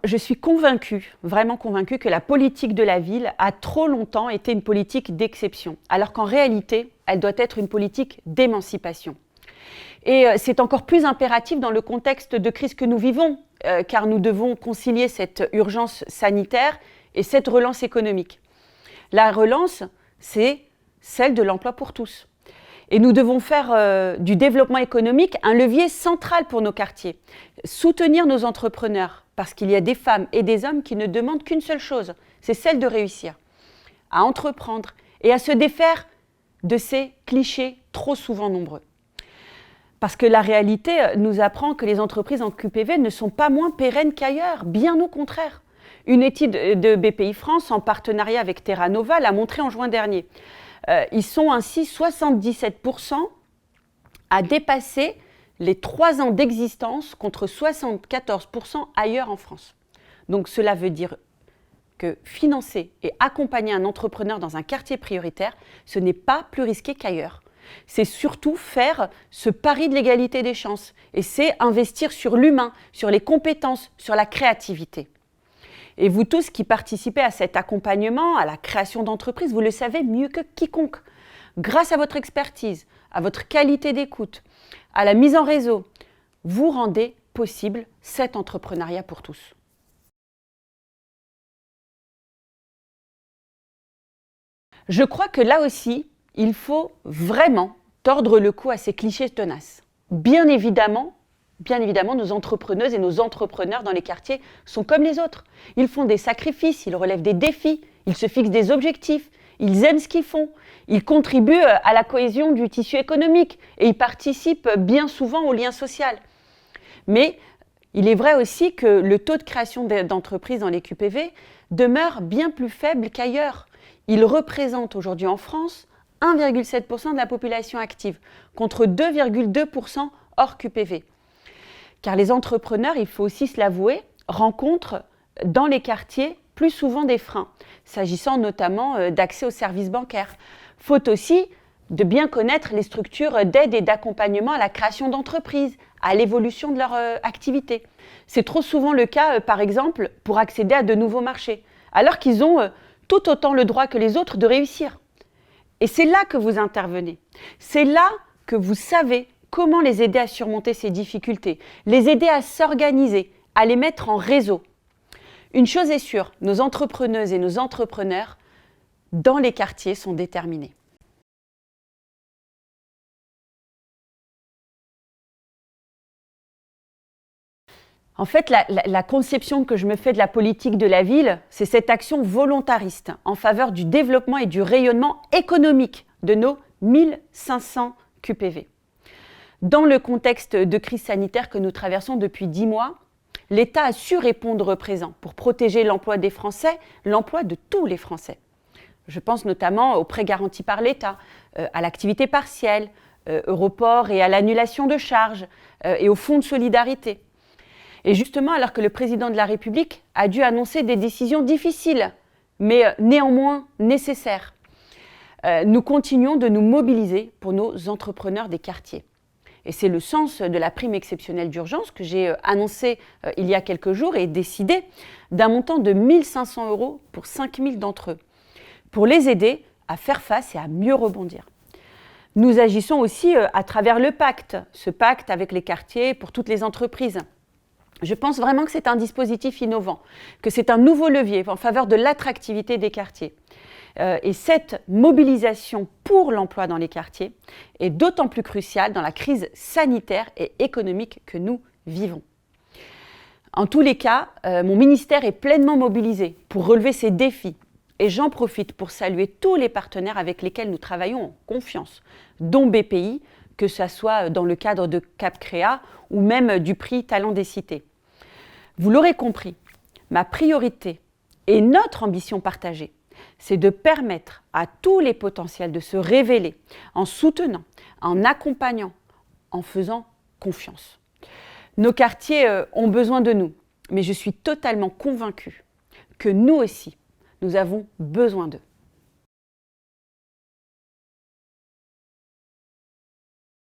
je suis convaincue, vraiment convaincue, que la politique de la ville a trop longtemps été une politique d'exception, alors qu'en réalité, elle doit être une politique d'émancipation. Et c'est encore plus impératif dans le contexte de crise que nous vivons, car nous devons concilier cette urgence sanitaire et cette relance économique. La relance, c'est celle de l'emploi pour tous. Et nous devons faire du développement économique un levier central pour nos quartiers. Soutenir nos entrepreneurs, parce qu'il y a des femmes et des hommes qui ne demandent qu'une seule chose, c'est celle de réussir, à entreprendre et à se défaire de ces clichés trop souvent nombreux. Parce que la réalité nous apprend que les entreprises en QPV ne sont pas moins pérennes qu'ailleurs, bien au contraire. Une étude de BPI France, en partenariat avec Terra Nova, l'a montré en juin dernier. Ils sont ainsi 77% à dépasser les 3 ans d'existence contre 74% ailleurs en France. Donc cela veut dire que financer et accompagner un entrepreneur dans un quartier prioritaire, ce n'est pas plus risqué qu'ailleurs. C'est surtout faire ce pari de l'égalité des chances et c'est investir sur l'humain, sur les compétences, sur la créativité. Et vous tous qui participez à cet accompagnement, à la création d'entreprises, vous le savez mieux que quiconque. Grâce à votre expertise, à votre qualité d'écoute, à la mise en réseau, vous rendez possible cet entrepreneuriat pour tous. Je crois que là aussi, il faut vraiment tordre le cou à ces clichés tenaces. Bien évidemment, nos entrepreneuses et nos entrepreneurs dans les quartiers sont comme les autres. Ils font des sacrifices, ils relèvent des défis, ils se fixent des objectifs, ils aiment ce qu'ils font, ils contribuent à la cohésion du tissu économique et ils participent bien souvent au lien social. Mais il est vrai aussi que le taux de création d'entreprises dans les QPV demeure bien plus faible qu'ailleurs. Il représente aujourd'hui en France 1,7% de la population active, contre 2,2% hors QPV. Car les entrepreneurs, il faut aussi se l'avouer, rencontrent dans les quartiers plus souvent des freins, s'agissant notamment d'accès aux services bancaires. Faute aussi de bien connaître les structures d'aide et d'accompagnement à la création d'entreprises, à l'évolution de leur activité. C'est trop souvent le cas, par exemple, pour accéder à de nouveaux marchés, alors qu'ils ont tout autant le droit que les autres de réussir. Et c'est là que vous intervenez. C'est là que vous savez comment les aider à surmonter ces difficultés, les aider à s'organiser, à les mettre en réseau. Une chose est sûre, nos entrepreneuses et nos entrepreneurs dans les quartiers sont déterminés. En fait, la conception que je me fais de la politique de la ville, c'est cette action volontariste en faveur du développement et du rayonnement économique de nos 1500 QPV. Dans le contexte de crise sanitaire que nous traversons depuis 10 mois, l'État a su répondre présent pour protéger l'emploi des Français, l'emploi de tous les Français. Je pense notamment aux prêts garantis par l'État, à l'activité partielle, au report et à l'annulation de charges et au fonds de solidarité. Et justement, alors que le président de la République a dû annoncer des décisions difficiles, mais néanmoins nécessaires, nous continuons de nous mobiliser pour nos entrepreneurs des quartiers. Et c'est le sens de la prime exceptionnelle d'urgence que j'ai annoncée il y a quelques jours et décidé d'un montant de 1 500 € pour 5 000 d'entre eux, pour les aider à faire face et à mieux rebondir. Nous agissons aussi à travers le pacte, ce pacte avec les quartiers pour toutes les entreprises. Je pense vraiment que c'est un dispositif innovant, que c'est un nouveau levier en faveur de l'attractivité des quartiers. Et cette mobilisation pour l'emploi dans les quartiers est d'autant plus cruciale dans la crise sanitaire et économique que nous vivons. En tous les cas, mon ministère est pleinement mobilisé pour relever ces défis et j'en profite pour saluer tous les partenaires avec lesquels nous travaillons en confiance, dont BPI, que ce soit dans le cadre de Cap Créa ou même du prix Talent des Cités. Vous l'aurez compris, ma priorité et notre ambition partagée, c'est de permettre à tous les potentiels de se révéler en soutenant, en accompagnant, en faisant confiance. Nos quartiers ont besoin de nous, mais je suis totalement convaincue que nous aussi, nous avons besoin d'eux.